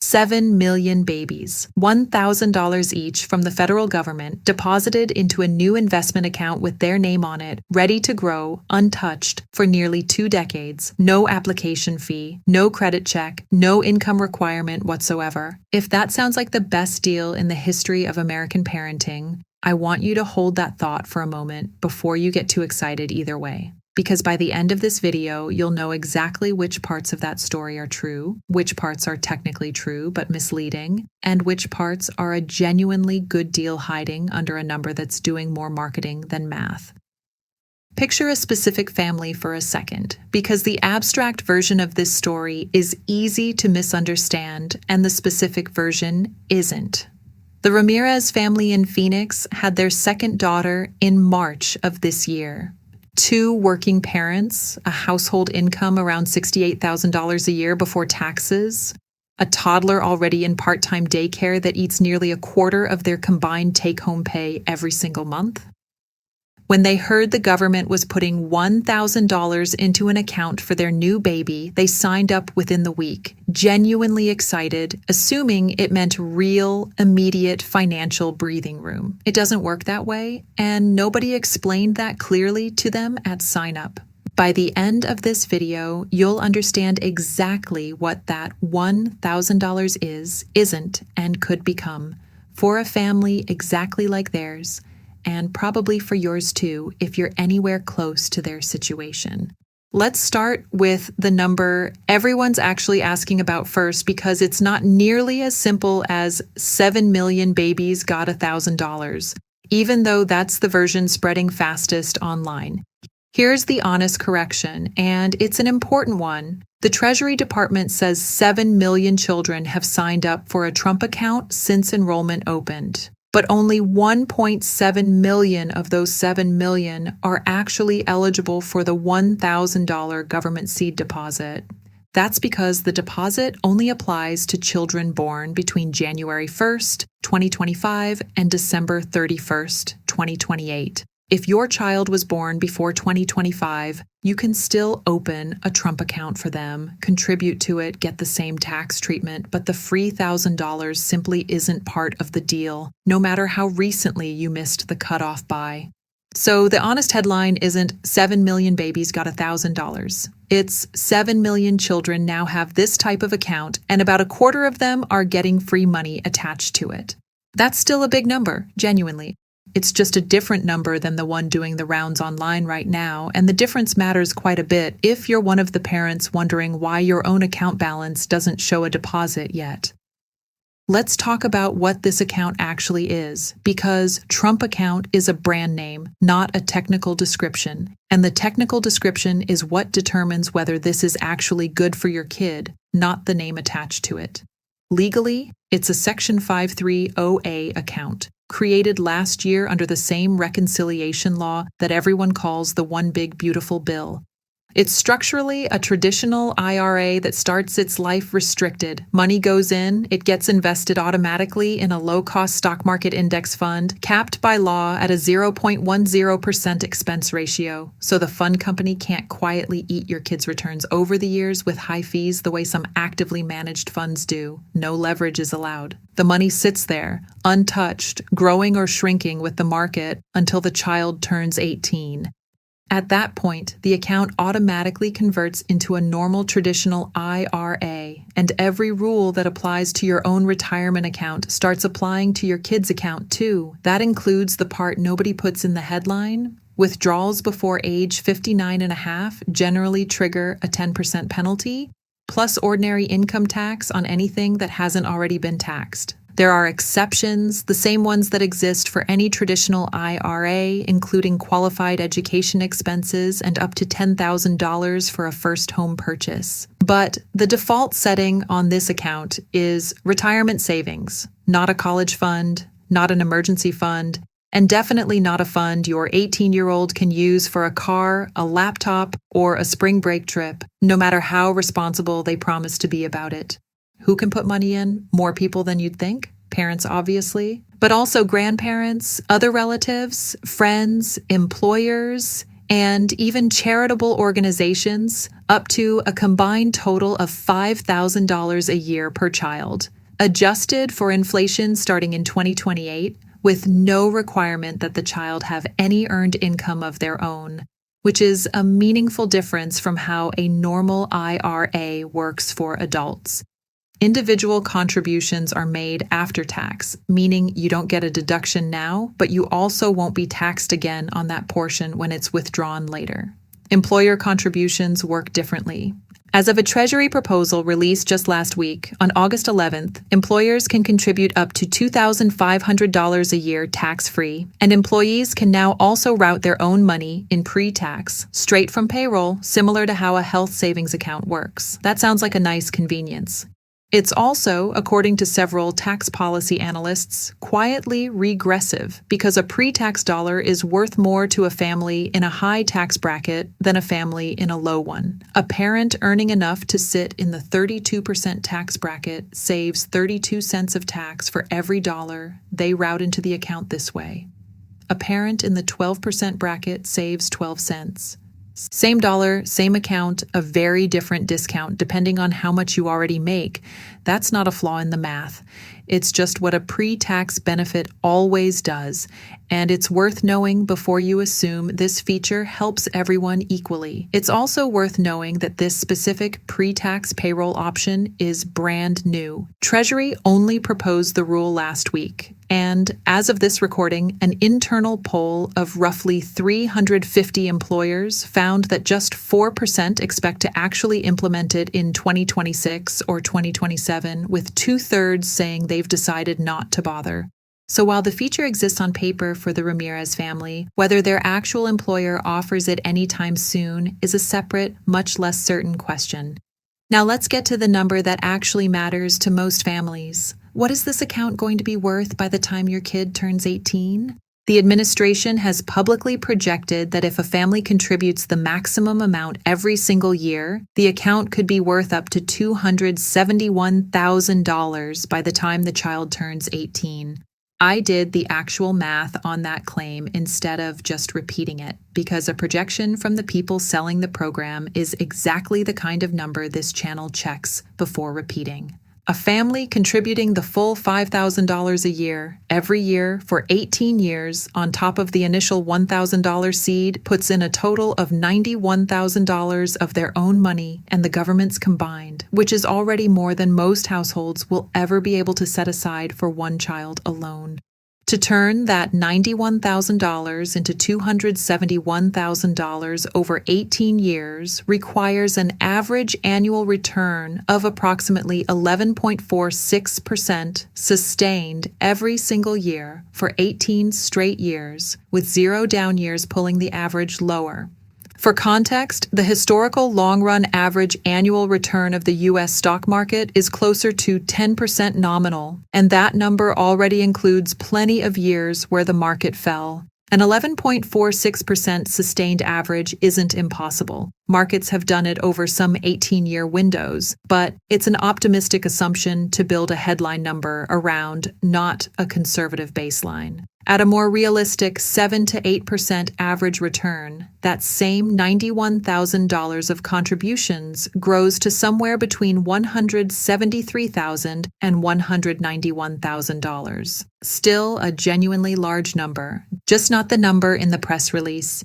7 million babies, $1,000 each from the federal government, deposited into a new investment account with their name on it, ready to grow, untouched, for nearly 2 decades, no application fee, no credit check, no income requirement whatsoever. If that sounds like the best deal in the history of American parenting, I want you to hold that thought for a moment before you get too excited either way. Because by the end of this video, you'll know exactly which parts of that story are true, which parts are technically true but misleading, and which parts are a genuinely good deal hiding under a number that's doing more marketing than math. Picture a specific family for a second, because the abstract version of this story is easy to misunderstand and the specific version isn't. The Ramirez family in Phoenix had their second daughter in March of this year. 2 working parents, a household income around $68,000 a year before taxes, a toddler already in part-time daycare that eats nearly a quarter of their combined take-home pay every single month. When they heard the government was putting $1,000 into an account for their new baby, they signed up within the week, genuinely excited, assuming it meant real, immediate financial breathing room. It doesn't work that way, and nobody explained that clearly to them at sign-up. By the end of this video, you'll understand exactly what that $1,000 is, isn't, and could become for a family exactly like theirs, and probably for yours too if you're anywhere close to their situation. Let's start with the number everyone's actually asking about first, because it's not nearly as simple as 7 million babies got $1,000, even though that's the version spreading fastest online. Here's the honest correction, and it's an important one. The Treasury Department says 7 million children have signed up for a Trump account since enrollment opened. But only 1.7 million of those 7 million are actually eligible for the $1,000 government seed deposit. That's because the deposit only applies to children born between January 1st, 2025 and December 31st, 2028. If your child was born before 2025, you can still open a Trump account for them, contribute to it, get the same tax treatment, but the free $1,000 simply isn't part of the deal, no matter how recently you missed the cutoff by. So the honest headline isn't 7 million babies got $1,000. It's 7 million children now have this type of account, and about a quarter of them are getting free money attached to it. That's still a big number, genuinely. It's just a different number than the one doing the rounds online right now, and the difference matters quite a bit if you're one of the parents wondering why your own account balance doesn't show a deposit yet. Let's talk about what this account actually is, because Trump account is a brand name, not a technical description, and the technical description is what determines whether this is actually good for your kid, not the name attached to it. Legally, it's a Section 530A account, created last year under the same reconciliation law that everyone calls the One Big Beautiful Bill. It's structurally a traditional IRA that starts its life restricted. Money goes in, it gets invested automatically in a low-cost stock market index fund, capped by law at a 0.10% expense ratio, so the fund company can't quietly eat your kids' returns over the years with high fees the way some actively managed funds do. No leverage is allowed. The money sits there, untouched, growing or shrinking with the market until the child turns 18. At that point, the account automatically converts into a normal traditional IRA, and every rule that applies to your own retirement account starts applying to your kid's account too. That includes the part nobody puts in the headline. Withdrawals before age 59.5 generally trigger a 10% penalty, plus ordinary income tax on anything that hasn't already been taxed. There are exceptions, the same ones that exist for any traditional IRA, including qualified education expenses and up to $10,000 for a first home purchase. But the default setting on this account is retirement savings, not a college fund, not an emergency fund, and definitely not a fund your 18-year-old can use for a car, a laptop, or a spring break trip, no matter how responsible they promise to be about it. Who can put money in? More people than you'd think. Parents, obviously, but also grandparents, other relatives, friends, employers, and even charitable organizations, up to a combined total of $5,000 a year per child, adjusted for inflation starting in 2028, with no requirement that the child have any earned income of their own, which is a meaningful difference from how a normal IRA works for adults. Individual contributions are made after tax, meaning you don't get a deduction now, but you also won't be taxed again on that portion when it's withdrawn later. Employer contributions work differently. As of a Treasury proposal released just last week, on August 11th, employers can contribute up to $2,500 a year tax-free, and employees can now also route their own money in pre-tax, straight from payroll, similar to how a health savings account works. That sounds like a nice convenience. It's also, according to several tax policy analysts, quietly regressive because a pre-tax dollar is worth more to a family in a high tax bracket than a family in a low one. A parent earning enough to sit in the 32% tax bracket saves 32 cents of tax for every dollar they route into the account this way. A parent in the 12% bracket saves 12 cents. Same dollar, same account, a very different discount depending on how much you already make. That's not a flaw in the math. It's just what a pre-tax benefit always does, and it's worth knowing before you assume this feature helps everyone equally. It's also worth knowing that this specific pre-tax payroll option is brand new. Treasury only proposed the rule last week, and as of this recording, an internal poll of roughly 350 employers found that just 4% expect to actually implement it in 2026 or 2027, with 2/3 saying they've decided not to bother. So while the feature exists on paper for the Ramirez family, whether their actual employer offers it anytime soon is a separate, much less certain question. Now let's get to the number that actually matters to most families. What is this account going to be worth by the time your kid turns 18? The administration has publicly projected that if a family contributes the maximum amount every single year, the account could be worth up to $271,000 by the time the child turns 18. I did the actual math on that claim instead of just repeating it, because a projection from the people selling the program is exactly the kind of number this channel checks before repeating. A family contributing the full $5,000 a year, every year for 18 years on top of the initial $1,000 seed puts in a total of $91,000 of their own money and the government's combined, which is already more than most households will ever be able to set aside for one child alone. To turn that $91,000 into $271,000 over 18 years requires an average annual return of approximately 11.46% sustained every single year for 18 straight years, with 0 down years pulling the average lower. For context, the historical long-run average annual return of the U.S. stock market is closer to 10% nominal, and that number already includes plenty of years where the market fell. An 11.46% sustained average isn't impossible. Markets have done it over some 18-year windows, but it's an optimistic assumption to build a headline number around, not a conservative baseline. At a more realistic 7 to 8% average return, that same $91,000 of contributions grows to somewhere between $173,000 and $191,000. Still a genuinely large number, just not the number in the press release.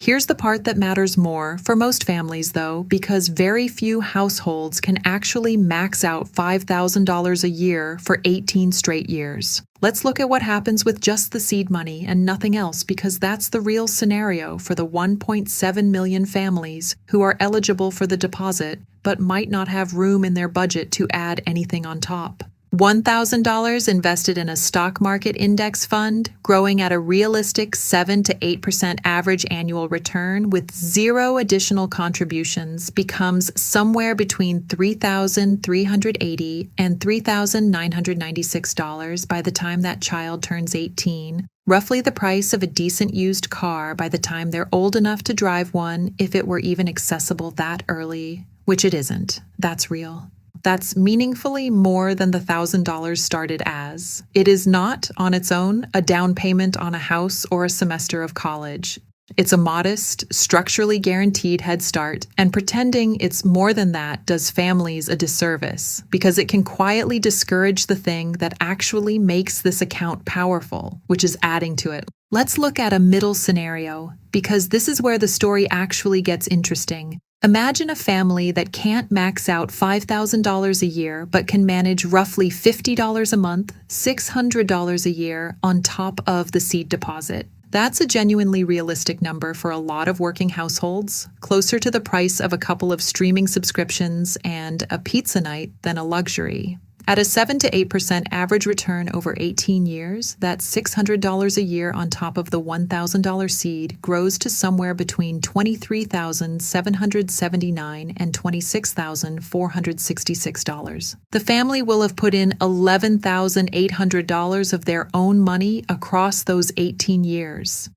Here's the part that matters more for most families, though, because very few households can actually max out $5,000 a year for 18 straight years. Let's look at what happens with just the seed money and nothing else, because that's the real scenario for the 1.7 million families who are eligible for the deposit but might not have room in their budget to add anything on top. $1,000 invested in a stock market index fund, growing at a realistic 7 to 8% average annual return with 0 additional contributions, becomes somewhere between $3,380 and $3,996 by the time that child turns 18, roughly the price of a decent used car by the time they're old enough to drive one, if it were even accessible that early, which it isn't. That's real. That's meaningfully more than the $1,000 started as. It is not, on its own, a down payment on a house or a semester of college. It's a modest, structurally guaranteed head start, and pretending it's more than that does families a disservice because it can quietly discourage the thing that actually makes this account powerful, which is adding to it. Let's look at a middle scenario, because this is where the story actually gets interesting. Imagine a family that can't max out $5,000 a year but can manage roughly $50 a month, $600 a year on top of the seed deposit. That's a genuinely realistic number for a lot of working households, closer to the price of a couple of streaming subscriptions and a pizza night than a luxury. At a 7 to 8% average return over 18 years, that's $600 a year on top of the $1,000 seed grows to somewhere between $23,779 and $26,466. The family will have put in $11,800 of their own money across those 18 years.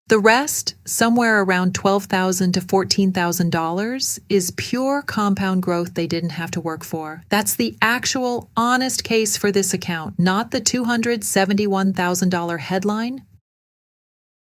The rest, somewhere around $12,000 to $14,000, is pure compound growth they didn't have to work for. That's the actual, honest case for this account, not the $271,000 headline.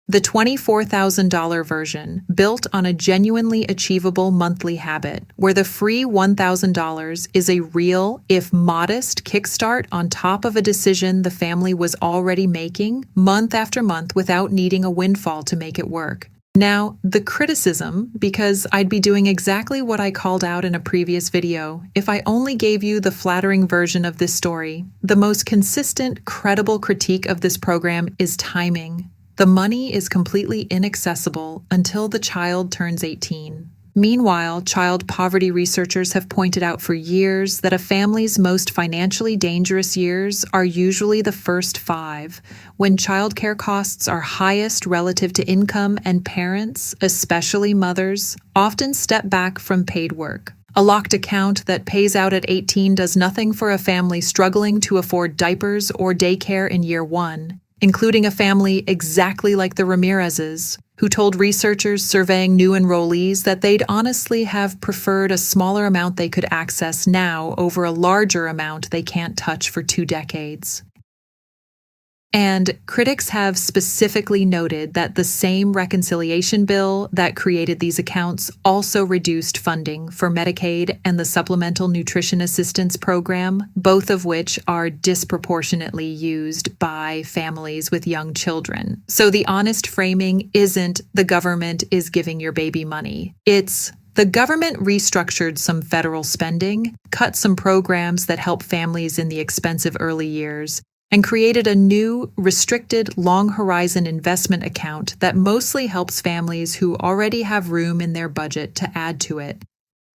The $24,000 version, built on a genuinely achievable monthly habit, where the free $1,000 is a real, if modest, kickstart on top of a decision the family was already making month after month without needing a windfall to make it work. Now, the criticism, because I'd be doing exactly what I called out in a previous video if I only gave you the flattering version of this story. The most consistent, credible critique of this program is timing. The money is completely inaccessible until the child turns 18. Meanwhile, child poverty researchers have pointed out for years that a family's most financially dangerous years are usually the first 5, when childcare costs are highest relative to income and parents, especially mothers, often step back from paid work. A locked account that pays out at 18 does nothing for a family struggling to afford diapers or daycare in year 1. Including a family exactly like the Ramirez's, who told researchers surveying new enrollees that they'd honestly have preferred a smaller amount they could access now over a larger amount they can't touch for 2 decades. And critics have specifically noted that the same reconciliation bill that created these accounts also reduced funding for Medicaid and the Supplemental Nutrition Assistance Program, both of which are disproportionately used by families with young children. So the honest framing isn't the government is giving your baby money. It's the government restructured some federal spending, cut some programs that help families in the expensive early years, and created a new, restricted, long-horizon investment account that mostly helps families who already have room in their budget to add to it.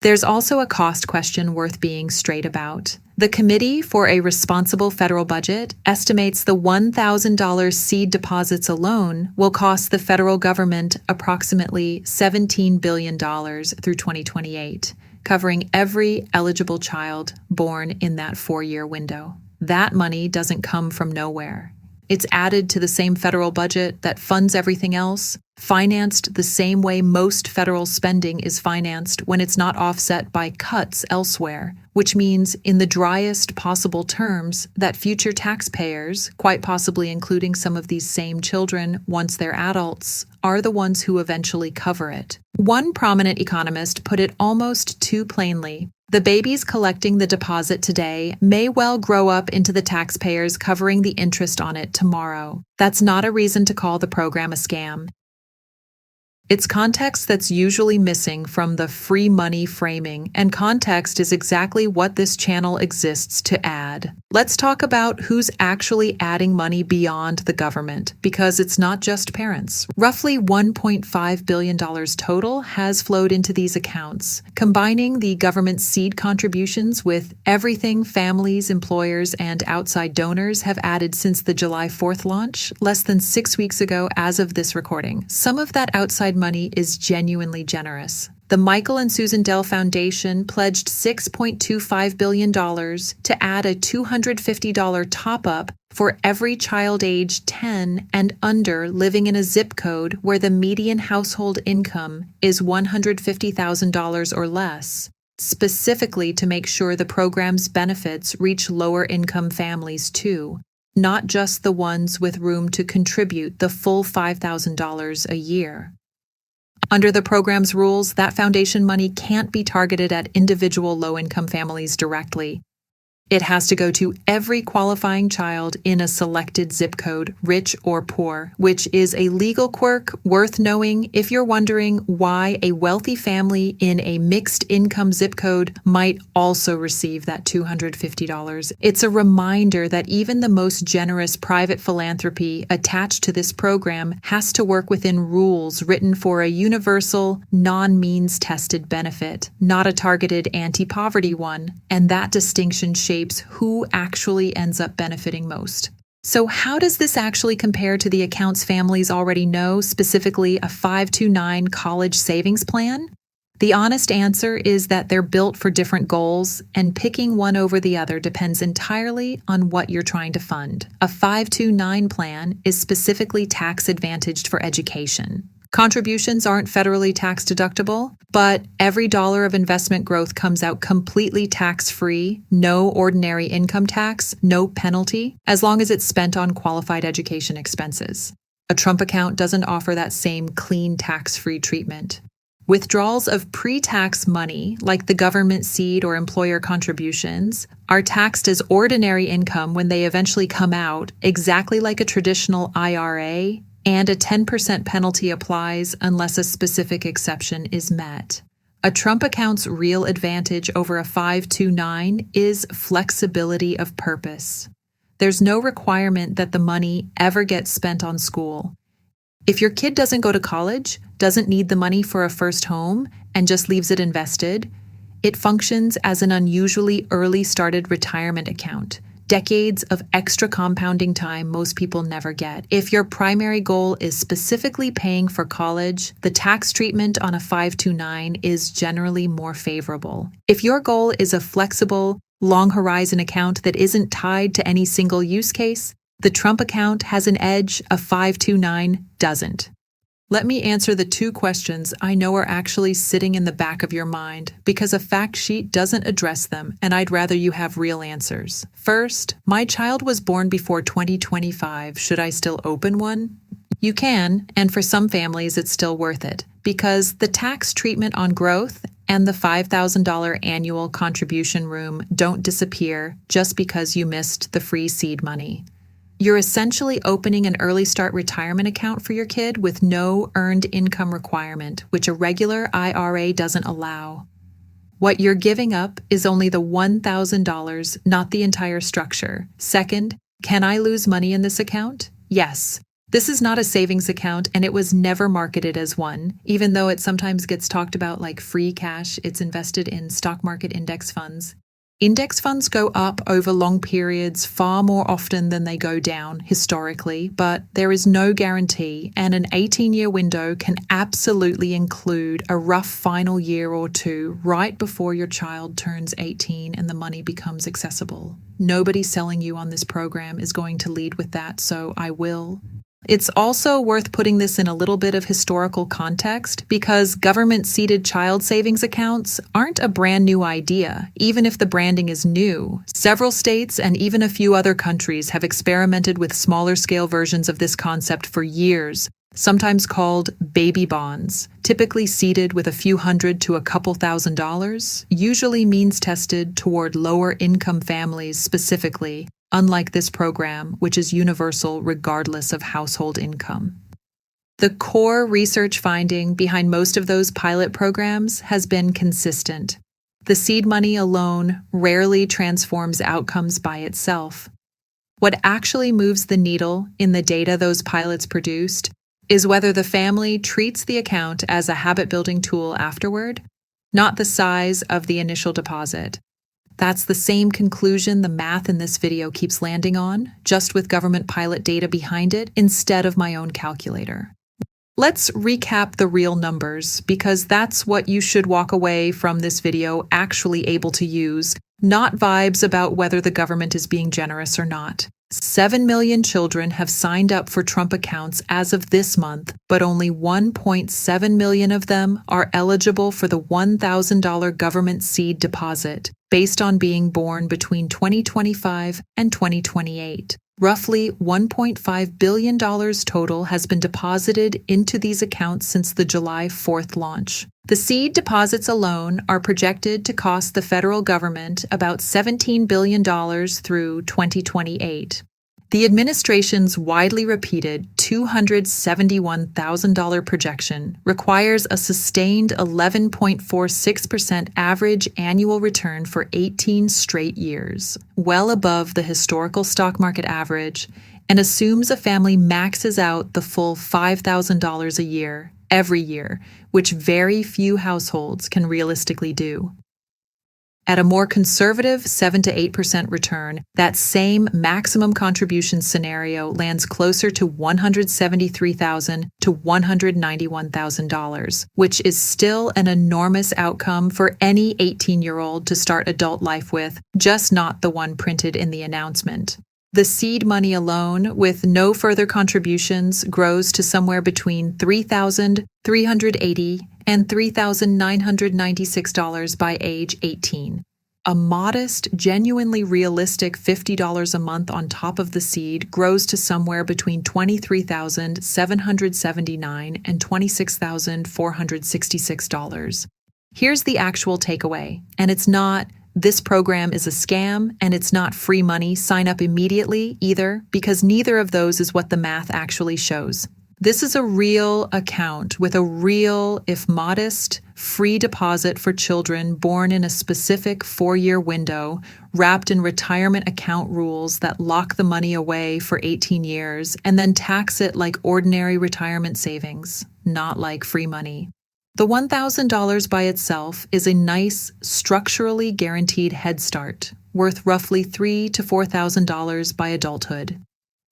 There's also a cost question worth being straight about. The Committee for a Responsible Federal Budget estimates the $1,000 seed deposits alone will cost the federal government approximately $17 billion through 2028, covering every eligible child born in that 4-year window. That money doesn't come from nowhere. It's added to the same federal budget that funds everything else, financed the same way most federal spending is financed when it's not offset by cuts elsewhere, which means, in the driest possible terms, that future taxpayers, quite possibly including some of these same children once they're adults, are the ones who eventually cover it. One prominent economist put it almost too plainly. The babies collecting the deposit today may well grow up into the taxpayers covering the interest on it tomorrow. That's not a reason to call the program a scam. It's context that's usually missing from the free money framing, and context is exactly what this channel exists to add. Let's talk about who's actually adding money beyond the government, because it's not just parents. Roughly $1.5 billion total has flowed into these accounts, combining the government seed contributions with everything families, employers, and outside donors have added since the July 4th launch, less than 6 weeks ago as of this recording. Some of that outside money is genuinely generous. The Michael and Susan Dell Foundation pledged $6.25 billion to add a $250 top-up for every child age 10 and under living in a zip code where the median household income is $150,000 or less, specifically to make sure the program's benefits reach lower-income families too, not just the ones with room to contribute the full $5,000 a year. Under the program's rules, that foundation money can't be targeted at individual low-income families directly. It has to go to every qualifying child in a selected zip code, rich or poor, which is a legal quirk worth knowing if you're wondering why a wealthy family in a mixed income zip code might also receive that $250. It's a reminder that even the most generous private philanthropy attached to this program has to work within rules written for a universal, non-means tested benefit, not a targeted anti-poverty one, and that distinction shapes who actually ends up benefiting most. So how does this actually compare to the accounts families already know, specifically a 529 college savings plan? The honest answer is that they're built for different goals, and picking one over the other depends entirely on what you're trying to fund. A 529 plan is specifically tax advantaged for education. Contributions aren't federally tax deductible, but every dollar of investment growth comes out completely tax-free, no ordinary income tax, no penalty, as long as it's spent on qualified education expenses. A Trump account doesn't offer that same clean tax-free treatment. Withdrawals of pre-tax money, like the government seed or employer contributions, are taxed as ordinary income when they eventually come out, exactly like a traditional IRA, and a 10% penalty applies unless a specific exception is met. A Trump account's real advantage over a 529 is flexibility of purpose. There's no requirement that the money ever gets spent on school. If your kid doesn't go to college, doesn't need the money for a first home, and just leaves it invested, it functions as an unusually early started retirement account. Decades of extra compounding time most people never get. If your primary goal is specifically paying for college, the tax treatment on a 529 is generally more favorable. If your goal is a flexible, long horizon account that isn't tied to any single use case, the Trump account has an edge a 529 doesn't. Let me answer the two questions I know are actually sitting in the back of your mind, because a fact sheet doesn't address them, and I'd rather you have real answers. First, my child was born before 2025. Should I still open one? You can, and for some families it's still worth it, because the tax treatment on growth and the $5,000 annual contribution room don't disappear just because you missed the free seed money. You're essentially opening an early start retirement account for your kid with no earned income requirement, which a regular IRA doesn't allow. What you're giving up is only the $1,000, not the entire structure. Second, can I lose money in this account? Yes. This is not a savings account, and it was never marketed as one, even though it sometimes gets talked about like free cash. It's invested in stock market index funds. Index funds go up over long periods far more often than they go down historically, but there is no guarantee, and an 18-year window can absolutely include a rough final year or two right before your child turns 18 and the money becomes accessible. Nobody selling you on this program is going to lead with that, so I will. It's also worth putting this in a little bit of historical context, because government-seeded child savings accounts aren't a brand new idea, even if the branding is new. Several states and even a few other countries have experimented with smaller-scale versions of this concept for years, sometimes called baby bonds, typically seeded with a few hundred to a couple $1,000s, usually means-tested toward lower-income families specifically, unlike this program, which is universal regardless of household income. The core research finding behind most of those pilot programs has been consistent. The seed money alone rarely transforms outcomes by itself. What actually moves the needle in the data those pilots produced is whether the family treats the account as a habit-building tool afterward, not the size of the initial deposit. That's the same conclusion the math in this video keeps landing on, just with government pilot data behind it instead of my own calculator. Let's recap the real numbers, because that's what you should walk away from this video actually able to use, not vibes about whether the government is being generous or not. 7 million children have signed up for Trump accounts as of this month, but only 1.7 million of them are eligible for the $1,000 government seed deposit, based on being born between 2025 and 2028. Roughly $1.5 billion total has been deposited into these accounts since the July 4th launch. The seed deposits alone are projected to cost the federal government about $17 billion through 2028. The administration's widely repeated $271,000 projection requires a sustained 11.46% average annual return for 18 straight years, well above the historical stock market average, and assumes a family maxes out the full $5,000 a year, every year, which very few households can realistically do. At a more conservative 7 to 8% return, that same maximum contribution scenario lands closer to $173,000 to $191,000, which is still an enormous outcome for any 18-year-old to start adult life with, just not the one printed in the announcement. The seed money alone, with no further contributions, grows to somewhere between $3,380 and $3,996 by age 18. A modest, genuinely realistic $50 a month on top of the seed grows to somewhere between $23,779 and $26,466. Here's the actual takeaway, and it's not, "This program is a scam," and it's not "free money, sign up immediately" either, because neither of those is what the math actually shows. This is a real account with a real, if modest, free deposit for children born in a specific 4-year window, wrapped in retirement account rules that lock the money away for 18 years and then tax it like ordinary retirement savings, not like free money. The $1,000 by itself is a nice, structurally guaranteed head start, worth roughly $3,000 to $4,000 by adulthood.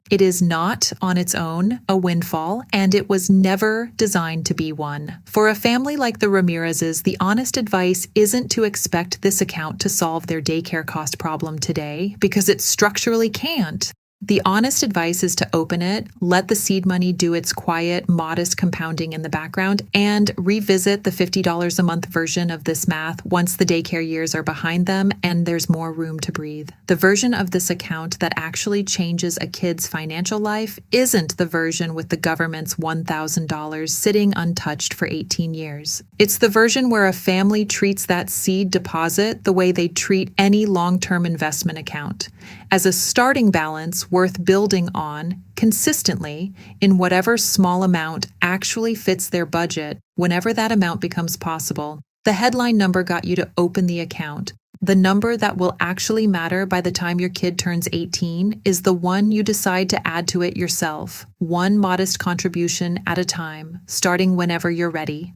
It is not, on its own, a windfall, and it was never designed to be one. For a family like the Ramirez's, the honest advice isn't to expect this account to solve their daycare cost problem today, because it structurally can't. The honest advice is to open it, let the seed money do its quiet, modest compounding in the background, and revisit the $50 a month version of this math once the daycare years are behind them and there's more room to breathe. The version of this account that actually changes a kid's financial life isn't the version with the government's $1,000 sitting untouched for 18 years. It's the version where a family treats that seed deposit the way they treat any long-term investment account, as a starting balance worth building on consistently in whatever small amount actually fits their budget whenever that amount becomes possible. The headline number got you to open the account. The number that will actually matter by the time your kid turns 18 is the one you decide to add to it yourself, one modest contribution at a time, starting whenever you're ready.